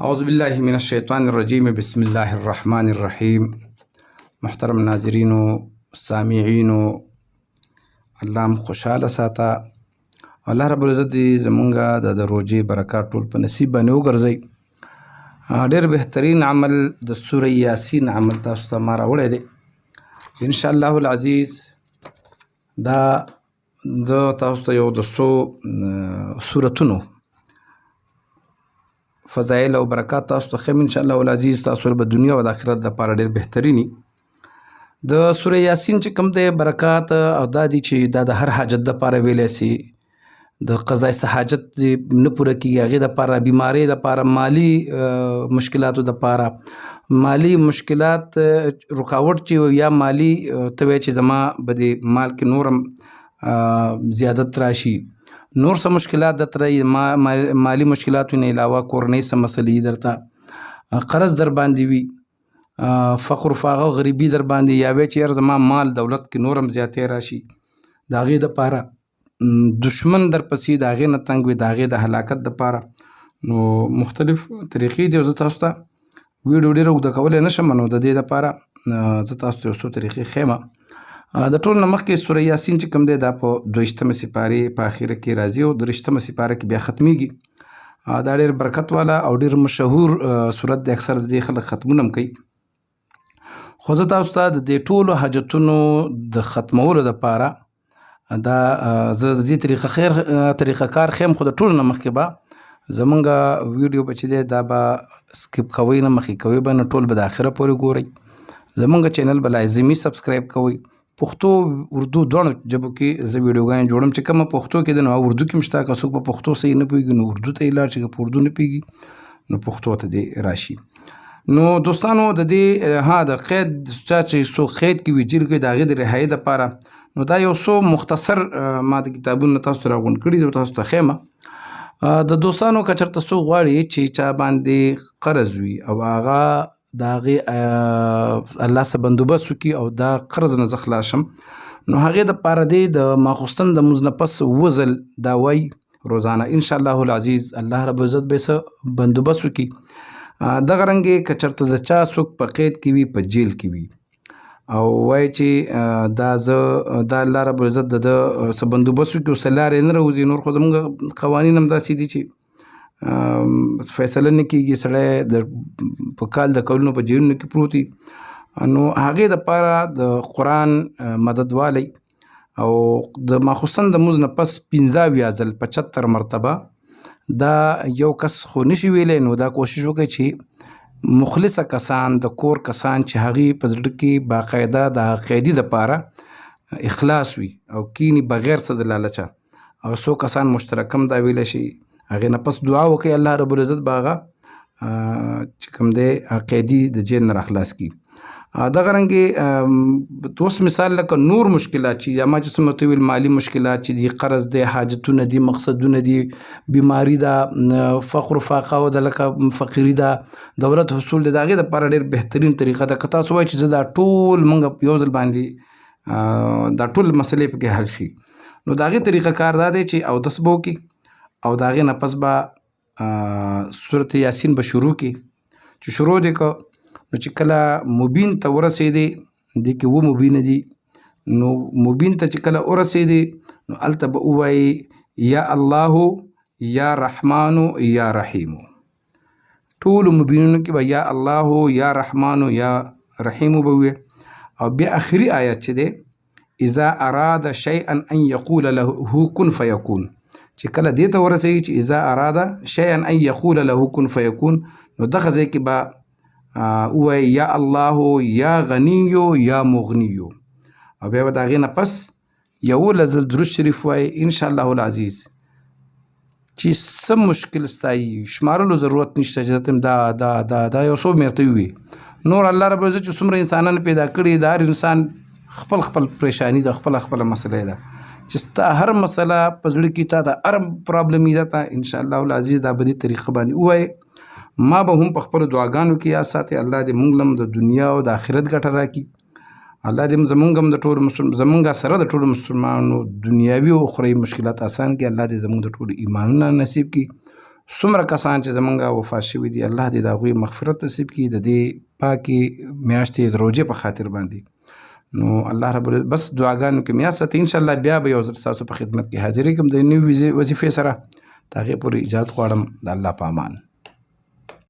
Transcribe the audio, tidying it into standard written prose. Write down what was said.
اعوذ باللہ من الشیطان الرجیم بسم اللہ الرحمن الرحیم. محترم ناظرین و سامعین و الله مو خوشحاله ساته. الله رب العزت دې زمونږ د روژې برکات ټول په نصیب باندې وګرځوي. ډېر بهترین عمل د سوره یاسین عمل تاسو ته ما راوړی دی انشاءالله العزیز. دا زه تاسو ته یو د څو سورتونو فضایل او برکات تاسو ته ښیم انشاءالله العزیز. تاسو به دنیا او د آخرت دپاره ډېر بهترینی. د سوره یاسین چې کوم دی برکات او دا دي چې دا د هر حاجت دپاره ویلی سي. د قضای څه حاجت نه پوره کېږي هغې دپاره، بیمارۍ دپاره، مالی مشکلاتو دپاره، مالی مشکلات رکاوټ چې یا مالی ته وایې چې زما به د مال کې نورم زیادت راشي، نور څه مشکلات درته رایي، مالی مشکلاتو نه علاوه کورنۍ څه مسلې درته، قرض در باندې وي، فقر فاقه غریبي در باندې، یا وایې چې یار زما مال دولت کې نورم زیاتې راشي، د هغې دپاره دشمن در پسې د هغې نه تنګ وي، د هغې د هلاکت دپاره نو مختلف طریقې دي. او زه تاسو ته ویډیو ډېره اوږده کولی نه شم، نو د دې دپاره زه تاسو ته یو څو طریقې ښیم. د ټول نه مخکې سوره یاسین چې کوم دی دا په 22مه سپارې په اخره کې راځي او 23مه سپاره کې بیا ختمیږي. دا ډېر برکت والا او ډېر مشهور سورت دی، اکثر د دې خلک ختمونه هم کوي. خو زه تاسو ته د دې ټولو حاجتونو د ختمولو دپاره دا زه د دې طریقه کار ښیم. خو د ټولو نه مخکې به زمونږ ویډیو به چې دی دا به سکپ کوئ نه، مخکې کوئ به نه، ټول به د آخره پورې ګورئ. زمونږ چینل به لازمي سبسکرایب کوئ. پښتو اردو دواړو ژبو کې زه ویډیوګانې جوړم چې کومه پښتو کې ده نو اردو کې هم شته. که څوک په پښتو صحیح نه پوهېږي نو اردو ته یې لاړ شي، که په اردو نه پوهېږي نو پښتو ته دې راشي. نو دوستانو د دې د قید چا چې څوک قید کې وي جیل کې د هغې د رهایي دپاره نو دا یو څو مختصر ما د کتابونو تاسو ته راغونډ کړي دي او تاسو ته ښیم. د دوستانو که چېرته څوک غواړي چې چا باندې قرض وي او هغه د هغې الله څه بندوبست وکړي او دا قرض نه زه خلاص شم، نو هغې دپاره دی د ماخوستن د لمونځ نه پس 7 ځل دا وایي روزانه انشاءالله العزیز. الله رب العزت به یې څه بندوبست وکړي. دغه رنګې که چېرته د چا څوک په قید کې وي، په جیل کې وي او وایي چې دا الله رب العزت د ده څه بندوبست وکړي، اوس لارې نه راوځي. نور خو زمونږ قوانین هم داسې دي چې فیصله نه کېږي، سړی په کال د کلونو په جیلونو کې پروت وي. نو هغې دپاره د قرآن مدد والی او د ماخوستن د لمونځ نه پس 15 ځل 75 مرتبه دا یو کس خو نشي ویلی، نو دا کوشش وکړئ چې مخلصه کسان، د کور کسان چې هغې په زړه کې باقاعده د قیدي دپاره اخلاص وي او کینی بغیر څه د لالچه، او څو کسان مشترک هم دا ویلی شي، هغې نه پس دعا وکړئ الله رب العزت به هغه چې کوم دی قیدي د جیل نه راخلاص کړي. دغه رنګې اوس مثال لکه نور مشکلات چې یا ما چې څومره ته ویل مالي مشکلات چې دي، قرض دی، حاجتونه دي، مقصدونه دي، بیماري ده، فقر فاقه او د لکه فقیري ده، دولت حصول دی، د هغې دپاره ډېر بهترین طریقه ده که تاسو وایئ چې زه دا ټول مونږ په یو ځل باندې دا ټول مسلې پکې حل شي، نو د هغې طریقه کار دا دی چې اودس به وکړي او د هغې نه پس به سورت یاسین به شروع کړي. چې شروع دې که نو چې کله مبین ته ورسېدې، دې کې 7 مبینه دي، نو مبین ته چې کله ورسېدې نو هلته به ووایي یا الله یا رحمانو یا رحیمو. ټولو مبینونو کې به یا الله یا رحمانو یا رحیمو به ووایي. او بیا آخري آیت چې دی اذا اراد شیئا ان یقول له کن فیکون، چې کله دې ته ورسېږي چې اذا اراده شیئا ان یقول له کن فیکون، نو دغه ځای کې به ووایي یا الله یا غنیو یا مغنیو، او بیا به د هغې نه پس 11 ځل درود شریف وایي انشاءالله العزیز. چې څه مشکل ستایي شمارلو ضرورت نشته چې دا دا دا دا یو څو مې ورته ووایي. نور الله رب العزت چې څومره انسانان پیدا کړي، د هر انسان خپل پریشانی ده، خپله مسله ده چې ستا هر مسله په زړه کې تا ته هر پرابلم ده ته انشاءالله العزیز دا بدي طریقه باندې ووایي. ما به هم په خپلو دعاګانو کې یاد ساتئ. الله دې موږ هم د دنیا او د آخرت ګټه راکړي. الله دې زمونږ هم د ټولو زمونږ سره د ټولو مسلمانانو دنیاوي او اخروي مشکلات آسان کړي. الله دې زمونږ د ټولو ایمانونه نصیب کړي. څومره کسان چې زمونږ وفات شوي دي الله دې د هغوی مغفرت نصیب کړي د دې پاکې میاشتې د روژې په خاطر باندې. نو الله رب بس دعاګانو کې میاشت ساتي. انشاءالله بیا به یو ځل ستاسو په خدمت کې حاضرېږم د نوې وظیفې سره. د هغې پورې اجازت غواړم. د الله په امان.